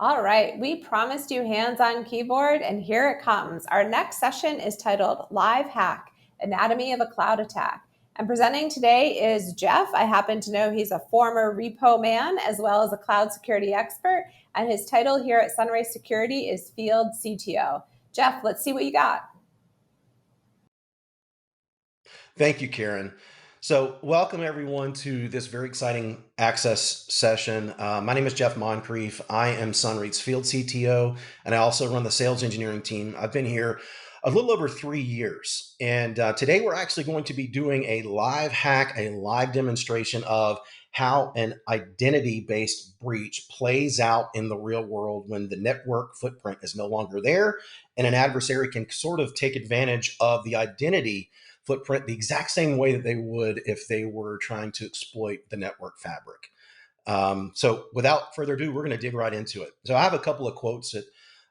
All right, we promised you hands-on keyboard, and here it comes. Our next session is titled Live Hack, Anatomy of a Cloud Attack. And presenting today is Jeff. I happen to know he's a former repo man as well as a cloud security expert, and his title here at Sonrai Security is Field CTO. Jeff, let's see what you got. Thank you, Karen. So welcome everyone to this very exciting access session. My name is Jeff Moncrief. I am Sonrai's field CTO, and I also run the sales engineering team. I've been here a little over 3 years. And today we're actually going to be doing a live hack, a live demonstration of how an identity-based breach plays out in the real world when the network footprint is no longer there, and an adversary can sort of take advantage of the identity footprint the exact same way that they would if they were trying to exploit the network fabric. So without further ado, we're going to dig right into it. So I have a couple of quotes that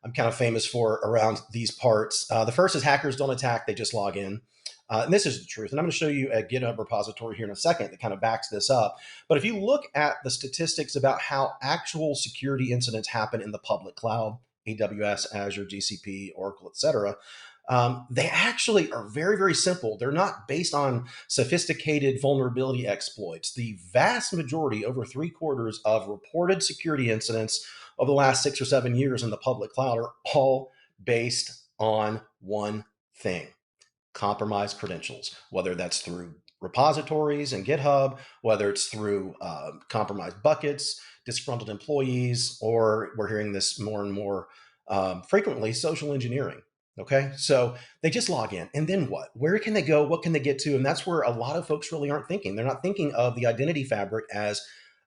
I'm kind of famous for around these parts. The first is hackers don't attack, they just log in. And this is the truth. And I'm going to show you a GitHub repository here in a second that kind of backs this up. But if you look at the statistics about how actual security incidents happen in the public cloud, AWS, Azure, GCP, Oracle, etc., they actually are very, very simple. They're not based on sophisticated vulnerability exploits. The vast majority, over 3/4 of reported security incidents over the last 6 or 7 years in the public cloud are all based on one thing: compromised credentials, whether that's through repositories and GitHub, whether it's through compromised buckets, disgruntled employees, or we're hearing this more and more frequently, social engineering. Okay, so they just log in, and then what? Where can they go? What can they get to? And that's where a lot of folks really aren't thinking. They're not thinking of the identity fabric as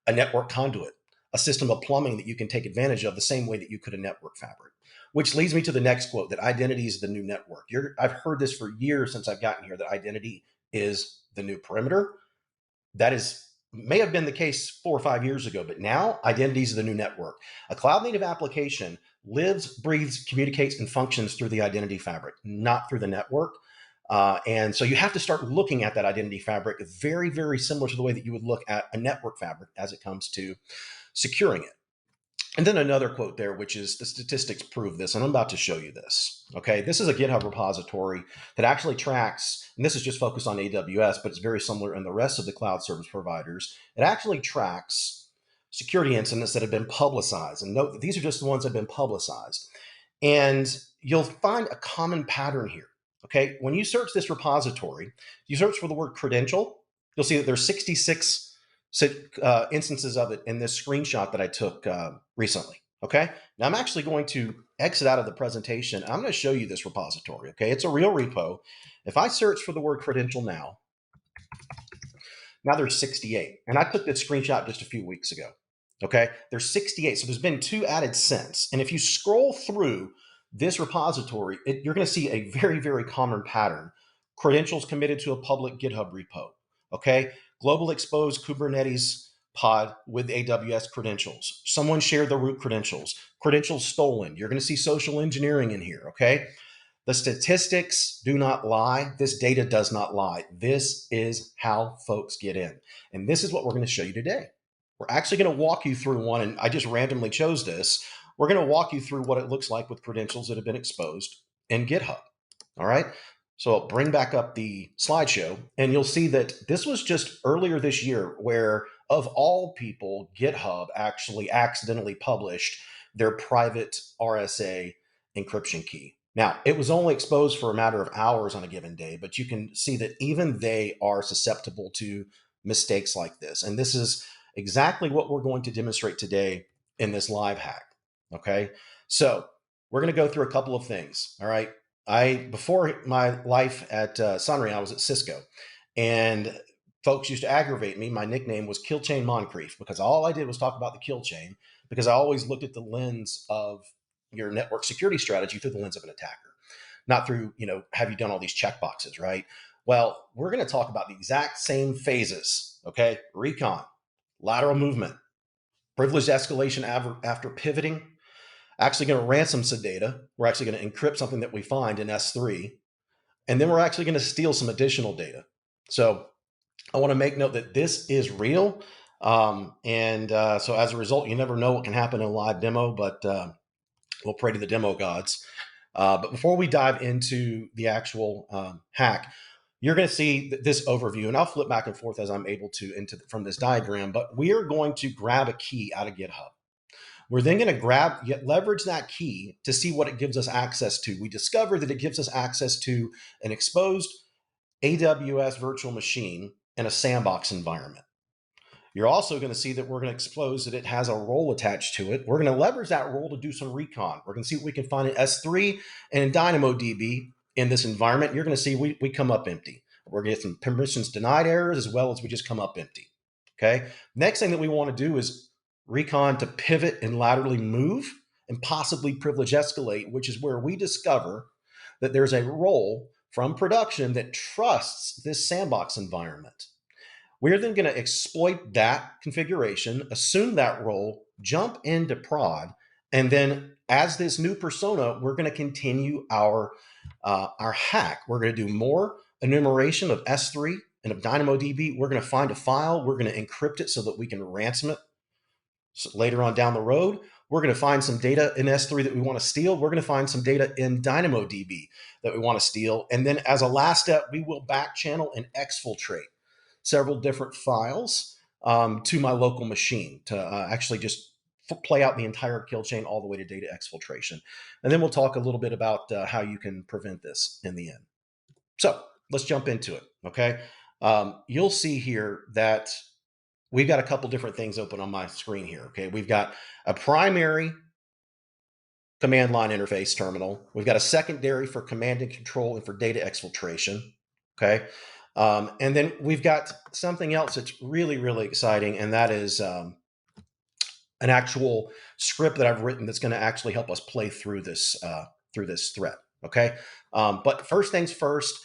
a network conduit, a system of plumbing that you can take advantage of the same way that you could a network fabric. Which leads me to the next quote, that identity is the new network. I've heard this for years since I've gotten here, that identity is the new perimeter. That may have been the case 4 or 5 years ago, but now identity is the new network. A cloud native application lives, breathes, communicates, and functions through the identity fabric, not through the network. And so you have to start looking at that identity fabric very, very similar to the way that you would look at a network fabric as it comes to securing it. And then another quote there, which is, the statistics prove this, and I'm about to show you this. Okay, this is a GitHub repository that actually tracks, and this is just focused on AWS, but it's very similar in the rest of the cloud service providers. It actually tracks security incidents that have been publicized. And note that these are just the ones that have been publicized. And you'll find a common pattern here. Okay, when you search this repository, you search for the word credential, you'll see that there's 66 instances of it in this screenshot that I took recently. Okay, now I'm actually going to exit out of the presentation. I'm going to show you this repository. Okay, it's a real repo. If I search for the word credential now there's 68. And I took this screenshot just a few weeks ago. Okay, there's 68. So there's been 2 added since. And if you scroll through this repository, you're going to see a very, very common pattern. Credentials committed to a public GitHub repo. Okay, global exposed Kubernetes pod with AWS credentials. Someone shared the root credentials. Credentials stolen. You're going to see social engineering in here. Okay, the statistics do not lie. This data does not lie. This is how folks get in. And this is what we're going to show you today. We're actually going to walk you through one, and I just randomly chose this. We're going to walk you through what it looks like with credentials that have been exposed in GitHub. All right. So I'll bring back up the slideshow, and you'll see that this was just earlier this year where, of all people, GitHub actually accidentally published their private RSA encryption key. Now, it was only exposed for a matter of hours on a given day, but you can see that even they are susceptible to mistakes like this. And this is exactly what we're going to demonstrate today in this live hack. Okay, so we're going to go through a couple of things. All right, before my life at Sonrai, I was at Cisco, and folks used to aggravate me. My nickname was Kill Chain Moncrief, because all I did was talk about the kill chain, because I always looked at the lens of your network security strategy through the lens of an attacker, not through, have you done all these check boxes, right? Well, we're going to talk about the exact same phases. Okay, Recon, lateral movement, privileged escalation after pivoting, actually going to ransom some data. We're actually going to encrypt something that we find in S3, and then we're actually going to steal some additional data. So I want to make note that this is real. So as a result, you never know what can happen in a live demo, but we'll pray to the demo gods. But before we dive into the actual hack, you're going to see this overview, and I'll flip back and forth as I'm able to from this diagram. But we are going to grab a key out of GitHub. We're then going to leverage that key to see what it gives us access to. We discover that it gives us access to an exposed AWS virtual machine in a sandbox environment. You're also going to see that we're going to expose that it has a role attached to it. We're going to leverage that role to do some recon. We're going to see what we can find in S3 and in DynamoDB in this environment. You're going to see we come up empty. We're going to get some permissions denied errors as well as we just come up empty. Okay. Next thing that we want to do is recon to pivot and laterally move and possibly privilege escalate, which is where we discover that there's a role from production that trusts this sandbox environment. We're then going to exploit that configuration, assume that role, jump into prod, and then as this new persona, we're going to continue our hack. We're going to do more enumeration of S3 and of DynamoDB. We're going to find a file. We're going to encrypt it so that we can ransom it. So later on down the road, we're going to find some data in S3 that we want to steal. We're going to find some data in DynamoDB that we want to steal. And then as a last step, we will back channel and exfiltrate several different files to my local machine to actually just play out the entire kill chain all the way to data exfiltration. And then we'll talk a little bit about how you can prevent this in the end. So let's jump into it, okay? You'll see here that we've got a couple different things open on my screen here, okay? We've got a primary command line interface terminal. We've got a secondary for command and control and for data exfiltration, okay? And then we've got something else that's really, really exciting, and that is an actual script that I've written that's going to actually help us play through this threat, okay? But first things first,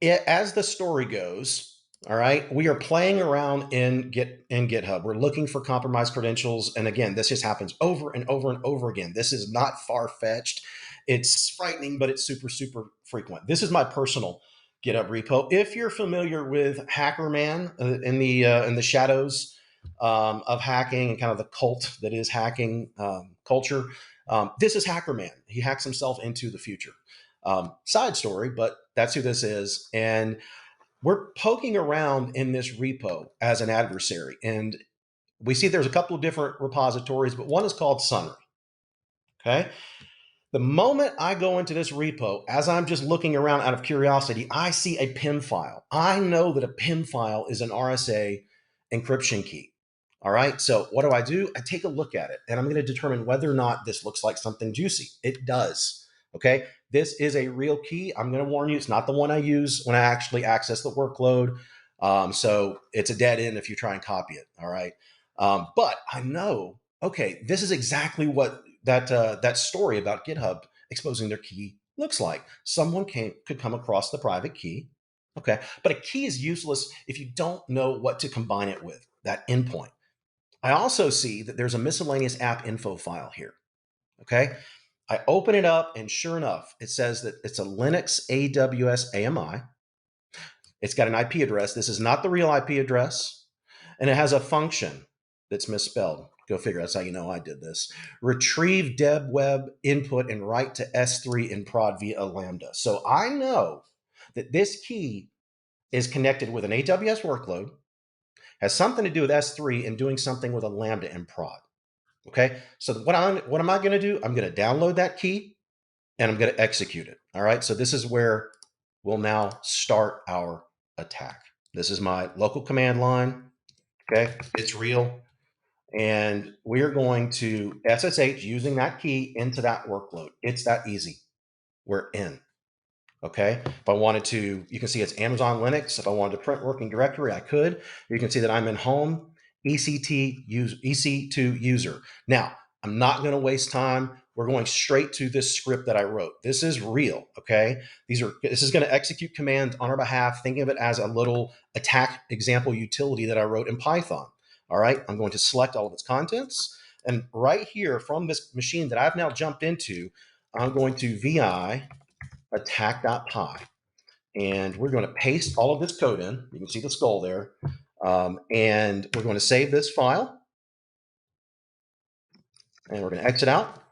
as the story goes, all right, we are playing around in GitHub. We're looking for compromised credentials. And again, this just happens over and over and over again. This is not far-fetched. It's frightening, but it's super, super frequent. This is my personal GitHub repo. If you're familiar with HackerMan in the shadows of hacking and kind of the cult that is hacking culture, this is HackerMan. He hacks himself into the future. Side story, but that's who this is. And we're poking around in this repo as an adversary. And we see there's a couple of different repositories, but one is called Sonrai. Okay. The moment I go into this repo, as I'm just looking around out of curiosity, I see a PIM file. I know that a PIM file is an RSA encryption key. All right. So what do? I take a look at it and I'm going to determine whether or not this looks like something juicy. It does. Okay. This is a real key. I'm going to warn you, it's not the one I use when I actually access the workload. So it's a dead end if you try and copy it. All right. But I know, okay, this is exactly what that story about GitHub exposing their key looks like. Someone could come across the private key. Okay. But a key is useless if you don't know what to combine it with, that endpoint. I also see that there's a miscellaneous app info file here. Okay. I open it up and sure enough, it says that it's a Linux AWS AMI. It's got an IP address. This is not the real IP address. And it has a function that's misspelled. Go figure. That's how you know I did this. Retrieve deb web input and write to S3 in prod via a Lambda. So I know that this key is connected with an AWS workload, has something to do with S3 and doing something with a Lambda in prod. Okay. So what am I going to do? I'm going to download that key and I'm going to execute it. All right. So this is where we'll now start our attack. This is my local command line. Okay. It's real. And we're going to SSH using that key into that workload. It's that easy. We're in. Okay. If I wanted to, you can see it's Amazon Linux. If I wanted to print working directory, I could. You can see that I'm in home, EC2 user. Now, I'm not going to waste time. We're going straight to this script that I wrote. This is real. Okay. This is going to execute commands on our behalf. Think of it as a little attack example utility that I wrote in Python. All right. I'm going to select all of its contents. And right here from this machine that I've now jumped into, I'm going to VI attack.py. And we're going to paste all of this code in. You can see the skull there. And we're going to save this file, and we're going to exit out.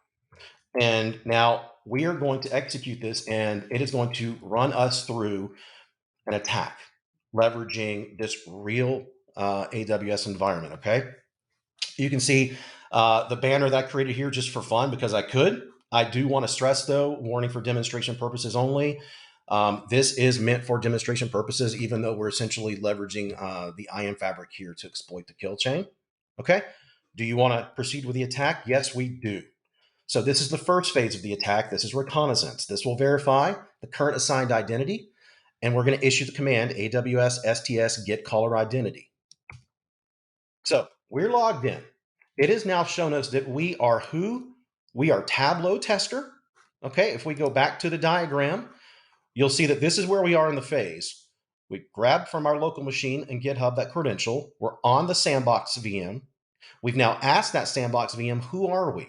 And now we are going to execute this, and it is going to run us through an attack leveraging this real AWS environment. Okay. You can see the banner that I created here just for fun because I could. I do want to stress, though, warning for demonstration purposes only. This is meant for demonstration purposes, even though we're essentially leveraging the IAM fabric here to exploit the kill chain. Okay. Do you want to proceed with the attack? Yes, we do. So this is the first phase of the attack. This is reconnaissance. This will verify the current assigned identity, and we're going to issue the command AWS STS get caller identity. So we're logged in. It has now shown us that we are who? We are Tableau tester. Okay, if we go back to the diagram, you'll see that this is where we are in the phase. We grabbed from our local machine and GitHub that credential. We're on the sandbox VM. We've now asked that sandbox VM, who are we?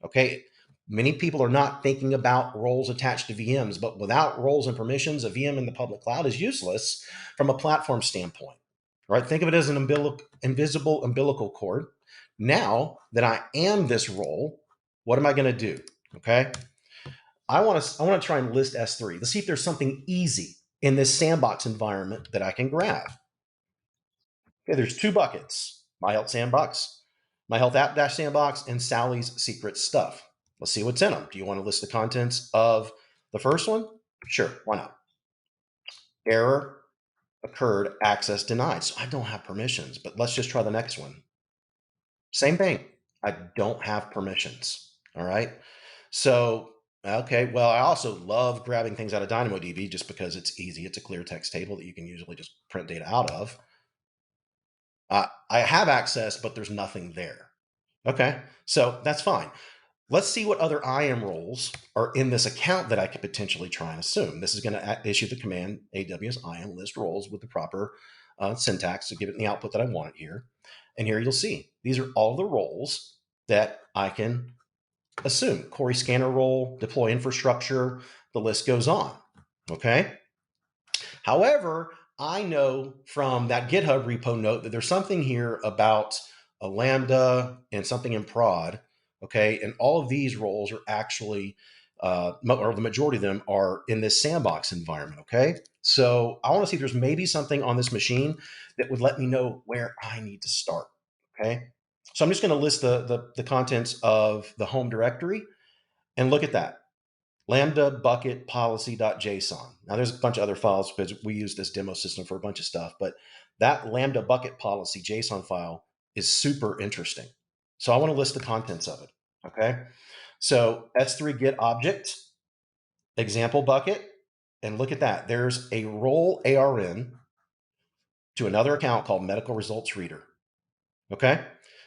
Okay, many people are not thinking about roles attached to VMs, but without roles and permissions, a VM in the public cloud is useless from a platform standpoint. Right? Think of it as an invisible umbilical cord. Now that I am this role, what am I going to do? Okay, I want to try and list S3. Let's see if there's something easy in this sandbox environment that I can grab. Okay, there's two buckets: my health sandbox, my health app dash sandbox, and Sally's secret stuff. Let's see what's in them. Do you want to list the contents of the first one? Sure, why not? Error occurred, access denied. So I don't have permissions, but let's just try the next one. Same thing. I don't have permissions. All right. So, okay. Well, I also love grabbing things out of DynamoDB just because it's easy. It's a clear text table that you can usually just print data out of. I have access, but there's nothing there. Okay. So that's fine. Let's see what other IAM roles are in this account that I could potentially try and assume. This is going to issue the command AWS IAM list roles with the proper syntax to give it the output that I want it here. And here you'll see these are all the roles that I can assume. Query scanner role, deploy infrastructure, the list goes on. Okay. However, I know from that GitHub repo note that there's something here about a Lambda and something in prod. Okay. And all of these roles are actually, or the majority of them are in this sandbox environment. Okay. So I want to see if there's maybe something on this machine that would let me know where I need to start. Okay. So I'm just going to list the contents of the home directory and look at that. Lambda bucket policy.json. Now there's a bunch of other files because we use this demo system for a bunch of stuff, but that Lambda bucket policy JSON file is super interesting. So I want to list the contents of it. Okay. So S3 get object, example bucket, and look at that. There's a role ARN to another account called medical results reader. Okay.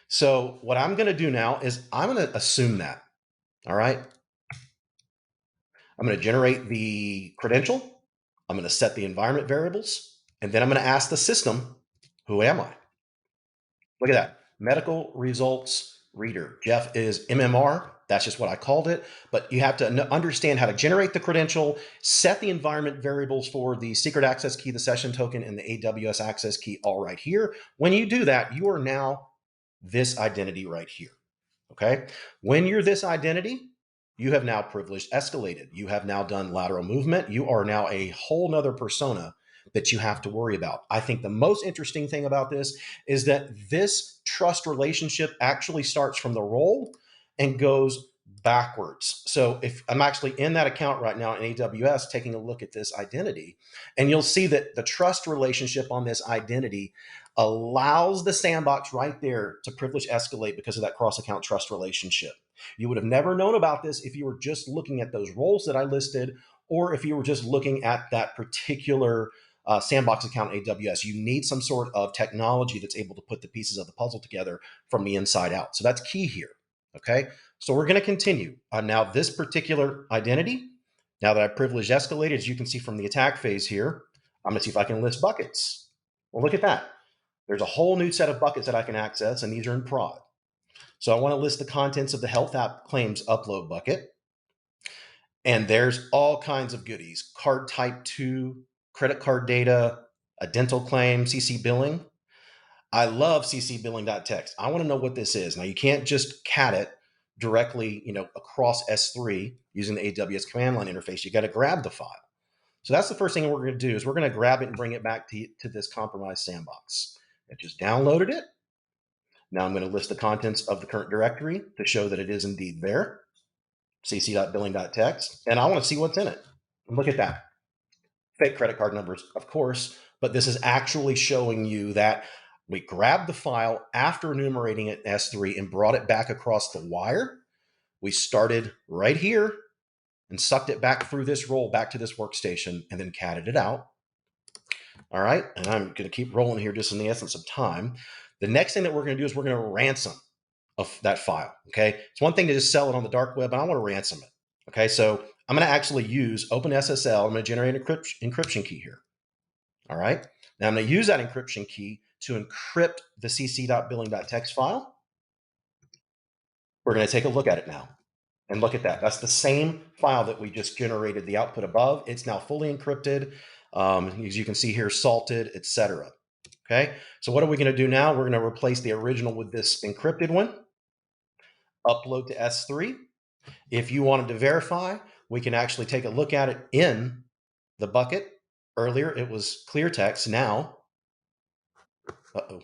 So what I'm going to do now is I'm going to assume that. All right. I'm going to generate the credential. I'm going to set the environment variables. And then I'm going to ask the system, who am I? Look at that. Medical results reader. Jeff is MMR. That's just what I called it. But you have to understand how to generate the credential, set the environment variables for the secret access key, the session token, and the AWS access key all right here. When you do that, you are now this identity right here. Okay. When you're this identity, you have now privileged escalated. You have now done lateral movement. You are now a whole nother persona that you have to worry about. I think the most interesting thing about this is that this trust relationship actually starts from the role and goes backwards. So if I'm actually in that account right now in AWS taking a look at this identity, and you'll see that the trust relationship on this identity allows the sandbox right there to privilege escalate because of that cross account trust relationship. You would have never known about this if you were just looking at those roles that I listed, or if you were just looking at that particular sandbox account in AWS. You need some sort of technology that's able to put the pieces of the puzzle together from the inside out. So that's key here. Okay. So we're going to continue. Now, this particular identity, now that I've privileged escalated, as you can see from the attack phase here, I'm going to see if I can list buckets. Well, look at that. There's a whole new set of buckets that I can access, and these are in prod. So I want to list the contents of the health app claims upload bucket. And there's all kinds of goodies: card type 2, credit card data, a dental claim, CC billing. I love ccbilling.txt. I want to know what this is. Now you can't just cat it directly, across S3 using the AWS command line interface. You got to grab the file. So that's the first thing we're going to do is we're going to grab it and bring it back to this compromised sandbox. I just downloaded it. Now I'm going to list the contents of the current directory to show that it is indeed there, cc.billing.txt, and I want to see what's in it. And look at that. Fake credit card numbers, of course, but this is actually showing you that we grabbed the file after enumerating it in S3 and brought it back across the wire. We started right here and sucked it back through this roll back to this workstation and then catted it out. All right, and I'm going to keep rolling here just in the essence of time. The next thing that we're going to do is we're going to ransom that file. Okay, it's one thing to just sell it on the dark web, but I want to ransom it. Okay, so I'm going to actually use OpenSSL. I'm going to generate an encryption key here. All right, now I'm going to use that encryption key to encrypt the cc.billing.txt file. We're going to take a look at it now. And look at that. That's the same file that we just generated the output above. It's now fully encrypted. As you can see here, salted, etc. Okay, so what are we going to do now? We're going to replace the original with this encrypted one, upload to S3. If you wanted to verify, we can actually take a look at it in the bucket. Earlier, it was clear text. Now, let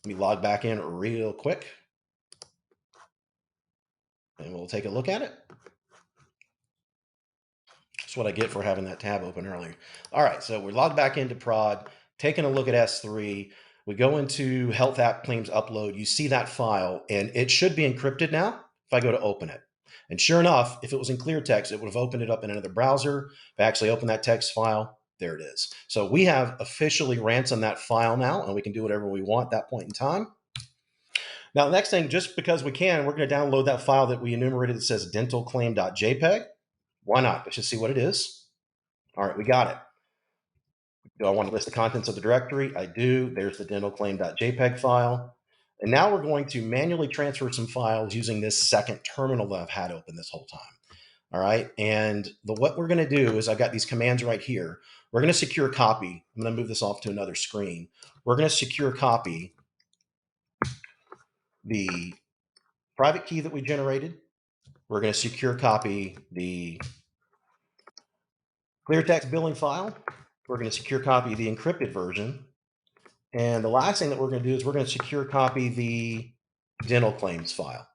me log back in real quick. And we'll take a look at it. That's what I get for having that tab open earlier. All right, so we're logged back into prod, taking a look at S3. We go into health app claims upload. You see that file, and it should be encrypted now if I go to open it. And sure enough, if it was in clear text, it would have opened it up in another browser. If I actually open that text file, there it is. So we have officially ransomed that file now, and we can do whatever we want at that point in time. Now, the next thing, just because we can, we're going to download that file that we enumerated that says dentalclaim.jpg. Why not? Let's just see what it is. All right, we got it. Do I want to list the contents of the directory? I do. There's the dentalclaim.jpg file. And now we're going to manually transfer some files using this second terminal that I've had open this whole time. All right, and what we're going to do is I've got these commands right here. We're going to secure copy. I'm going to move this off to another screen. We're going to secure copy the private key that we generated. We're going to secure copy the clear text billing file. We're going to secure copy the encrypted version. And the last thing that we're going to do is we're going to secure copy the dental claims file.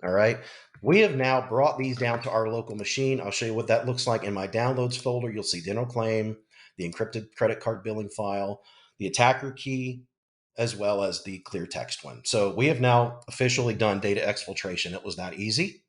All right. We have now brought these down to our local machine. I'll show you what that looks like in my downloads folder. You'll see dental claim, the encrypted credit card billing file, the attacker key, as well as the clear text one. So we have now officially done data exfiltration. It was that easy.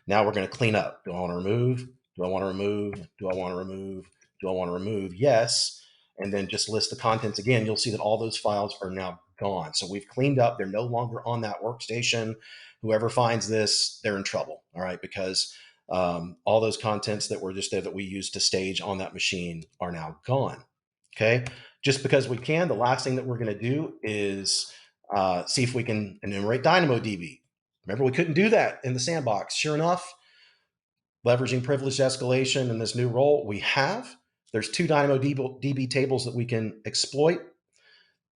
Now we're going to clean up. Do I want to remove? Do I want to remove? Do I want to remove? Do I want to remove? Yes. And then just list the contents again. You'll see that all those files are now gone. So we've cleaned up. They're no longer on that workstation. Whoever finds this, they're in trouble. All right. Because all those contents that were just there that we used to stage on that machine are now gone. Okay. Just because we can, the last thing that we're going to do is see if we can enumerate DynamoDB. Remember, we couldn't do that in the sandbox. Sure enough, leveraging privileged escalation in this new role, we have. There's two DynamoDB tables that we can exploit.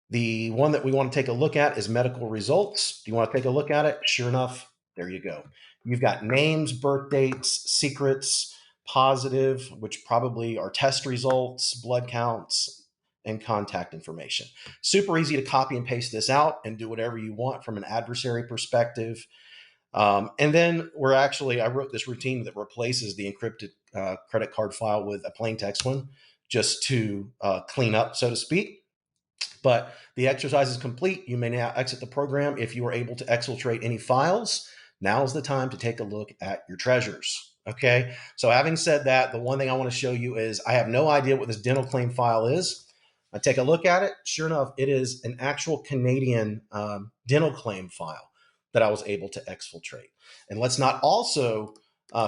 The one that we want to take a look at is medical results. Do you want to take a look at it? Sure enough, there you go. You've got names, birth dates, secrets, positive, which probably are test results, blood counts, and contact information. Super easy to copy and paste this out and do whatever you want from an adversary perspective. And then I wrote this routine that replaces the encrypted credit card file with a plain text one just to clean up, so to speak. But the exercise is complete. You may now exit the program. If you are able to exfiltrate any files, now is the time to take a look at your treasures. Okay. So having said that, the one thing I want to show you is I have no idea what this dental claim file is. I take a look at it. Sure enough, it is an actual Canadian dental claim file that I was able to exfiltrate. And let's not also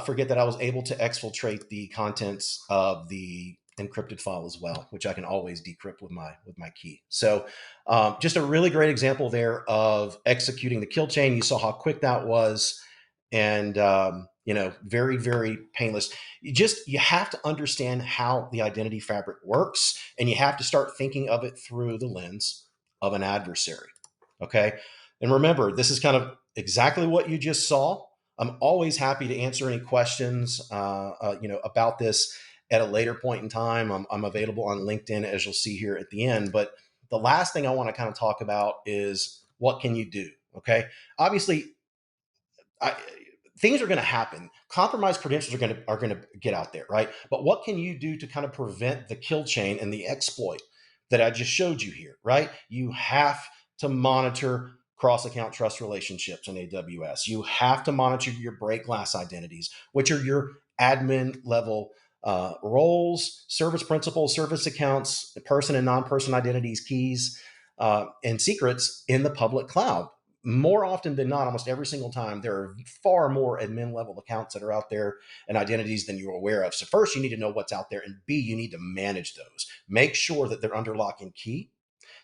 forget that I was able to exfiltrate the contents of the encrypted file as well, which I can always decrypt with my key. So just a really great example there of executing the kill chain. You saw how quick that was, and very, very painless. You have to understand how the identity fabric works, and you have to start thinking of it through the lens of an adversary. Okay. And remember, this is kind of exactly what you just saw. I'm always happy to answer any questions, about this at a later point in time. I'm available on LinkedIn, as you'll see here at the end. But the last thing I want to kind of talk about is what can you do? Okay. Obviously, I, things are going to happen. Compromised credentials are going to get out there, right? But what can you do to kind of prevent the kill chain and the exploit that I just showed you here, right? You have to monitor cross account trust relationships in AWS. You have to monitor your break glass identities, which are your admin level roles, service principals, service accounts, person and non-person identities, keys, and secrets in the public cloud. More often than not, almost every single time, there are far more admin level accounts that are out there and identities than you're aware of. So first, you need to know what's out there, and B, you need to manage those. Make sure that they're under lock and key.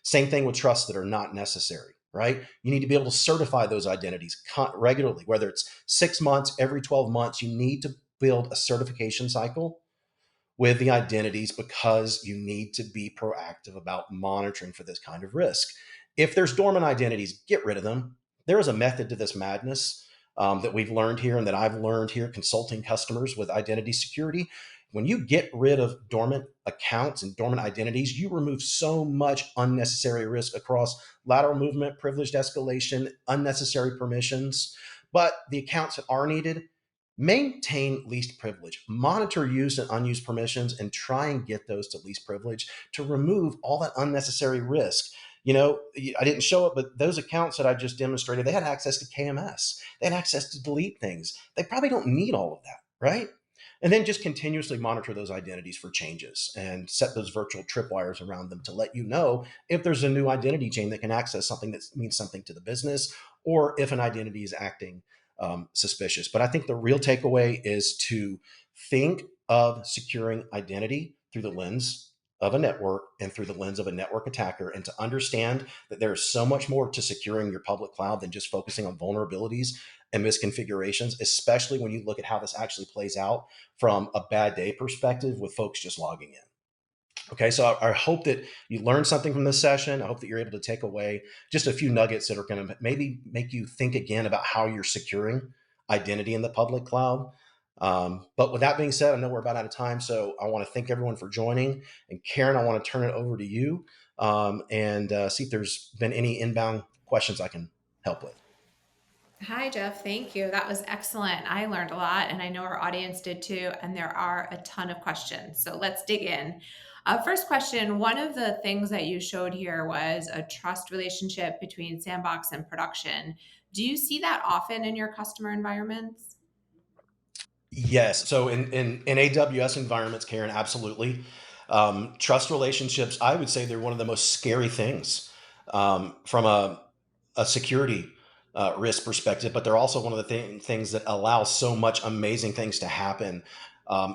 Same thing with trusts that are not necessary, right? You need to be able to certify those identities regularly, whether it's 6 months, every 12 months. You need to build a certification cycle with the identities because you need to be proactive about monitoring for this kind of risk. If there's dormant identities, get rid of them. There is a method to this madness that we've learned here and that I've learned here consulting customers with identity security. When you get rid of dormant accounts and dormant identities, you remove so much unnecessary risk across lateral movement, privileged escalation, unnecessary permissions. But the accounts that are needed, maintain least privilege, monitor used and unused permissions, and try and get those to least privilege to remove all that unnecessary risk. I didn't show it, but those accounts that I just demonstrated, they had access to KMS. They had access to delete things. They probably don't need all of that, right? And then just continuously monitor those identities for changes and set those virtual tripwires around them to let you know if there's a new identity chain that can access something that means something to the business, or if an identity is acting suspicious. But I think the real takeaway is to think of securing identity through the lens of a network and through the lens of a network attacker, and to understand that there is so much more to securing your public cloud than just focusing on vulnerabilities and misconfigurations, especially when you look at how this actually plays out from a bad day perspective with folks just logging in. Okay, so I hope that you learned something from this session. I hope that you're able to take away just a few nuggets that are going to maybe make you think again about how you're securing identity in the public cloud. But with that being said, I know we're about out of time, so I want to thank everyone for joining. And Karen, I want to turn it over to you and see if there's been any inbound questions I can help with. Hi, Jeff. Thank you. That was excellent. I learned a lot, and I know our audience did too. And there are a ton of questions. So let's dig in. First question, one of the things that you showed here was a trust relationship between sandbox and production. Do you see that often in your customer environments? Yes. So in AWS environments, Karen, absolutely. Trust relationships, I would say they're one of the most scary things from a security risk perspective, but they're also one of the things that allow so much amazing things to happen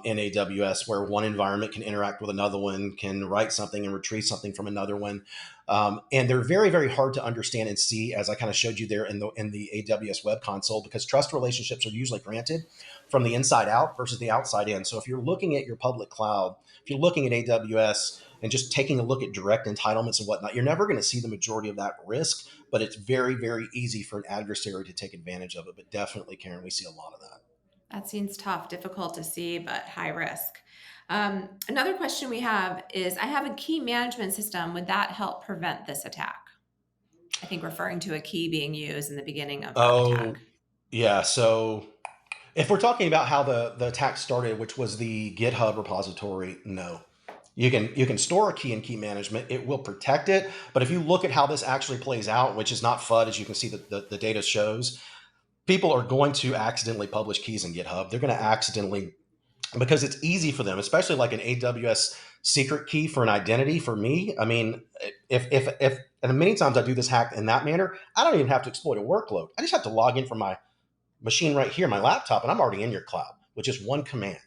in AWS, where one environment can interact with another one, can write something and retrieve something from another one. And they're very, very hard to understand and see, as I kind of showed you there in the AWS web console, because trust relationships are usually granted from the inside out versus the outside in. So if you're looking at your public cloud, if you're looking at AWS and just taking a look at direct entitlements and whatnot, you're never going to see the majority of that risk, but it's very, very easy for an adversary to take advantage of it. But definitely, Karen, we see a lot of that. That seems tough, difficult to see, but high risk. Another question we have is I have a key management system. Would that help prevent this attack? I think referring to a key being used in the beginning of the Oh, attack. yeah. So if we're talking about how the attack started, which was the GitHub repository, no. You can store a key in key management. It will protect it. But if you look at how this actually plays out, which is not FUD, as you can see the data shows, people are going to accidentally publish keys in GitHub. They're going to accidentally, because it's easy for them, especially like an AWS secret key for an identity. For me, I mean, if and many times I do this hack in that manner, I don't even have to exploit a workload. I just have to log in from my machine right here, my laptop, and I'm already in your cloud with just one command.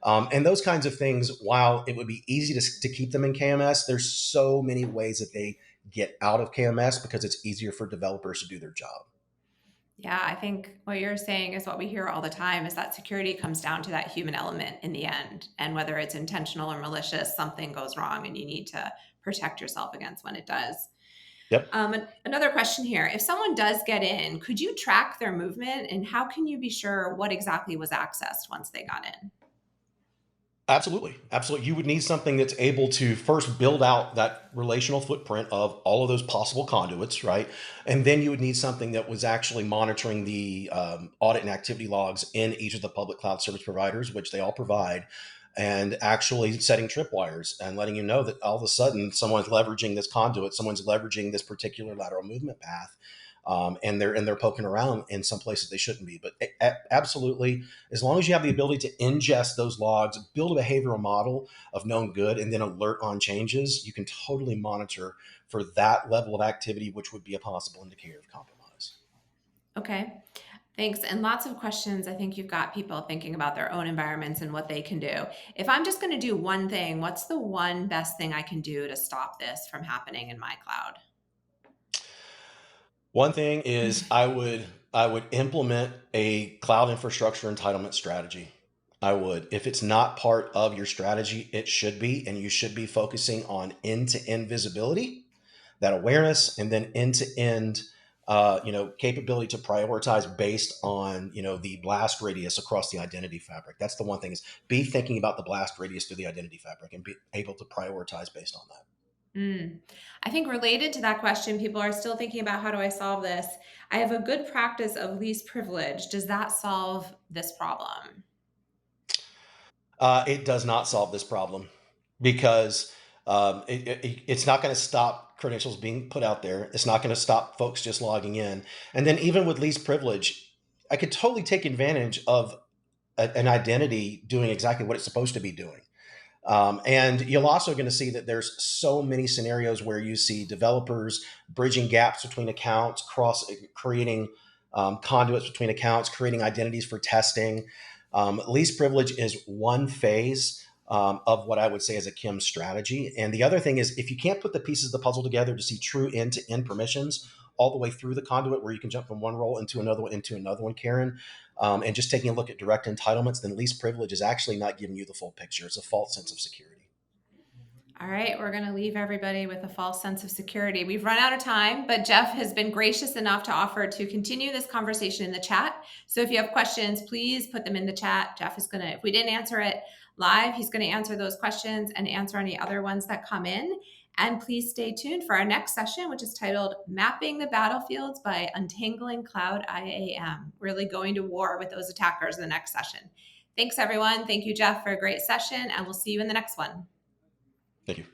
And those kinds of things, while it would be easy to keep them in KMS, there's so many ways that they get out of KMS because it's easier for developers to do their job. Yeah, I think what you're saying is what we hear all the time is that security comes down to that human element in the end. And whether it's intentional or malicious, something goes wrong and you need to protect yourself against when it does. Yep. Another question here. If someone does get in, could you track their movement and how can you be sure what exactly was accessed once they got in? Absolutely. Absolutely. You would need something that's able to first build out that relational footprint of all of those possible conduits, right? And then you would need something that was actually monitoring the audit and activity logs in each of the public cloud service providers, which they all provide, and actually setting tripwires and letting you know that all of a sudden someone's leveraging this conduit, someone's leveraging this particular lateral movement path. And they're poking around in some places they shouldn't be. But absolutely, as long as you have the ability to ingest those logs, build a behavioral model of known good, and then alert on changes, you can totally monitor for that level of activity, which would be a possible indicator of compromise. Okay. Thanks. And lots of questions. I think you've got people thinking about their own environments and what they can do. If I'm just going to do one thing, what's the one best thing I can do to stop this from happening in my cloud? One thing is I would implement a cloud infrastructure entitlement strategy. I would. If it's not part of your strategy, it should be, and you should be focusing on end-to-end visibility, that awareness, and then end-to-end capability to prioritize based on the blast radius across the identity fabric. That's the one thing, is be thinking about the blast radius through the identity fabric and be able to prioritize based on that. Mm. I think related to that question, people are still thinking about how do I solve this? I have a good practice of least privilege. Does that solve this problem? It does not solve this problem because it's not going to stop credentials being put out there. It's not going to stop folks just logging in. And then even with least privilege, I could totally take advantage of an identity doing exactly what it's supposed to be doing. And you're also going to see that there's so many scenarios where you see developers bridging gaps between accounts, creating conduits between accounts, creating identities for testing. Least privilege is one phase of what I would say is a KIM strategy. And the other thing is, if you can't put the pieces of the puzzle together to see true end-to-end permissions all the way through the conduit, where you can jump from one role into another one, Karen, and just taking a look at direct entitlements, then least privilege is actually not giving you the full picture. It's a false sense of security. All right, we're going to leave everybody with a false sense of security. We've run out of time, but Jeff has been gracious enough to offer to continue this conversation in the chat. So if you have questions, please put them in the chat. Jeff is going to, if we didn't answer it live, he's going to answer those questions and answer any other ones that come in. And please stay tuned for our next session, which is titled Mapping the Battlefields by Untangling Cloud IAM. Really going to war with those attackers in the next session. Thanks, everyone. Thank you, Jeff, for a great session, and we'll see you in the next one. Thank you.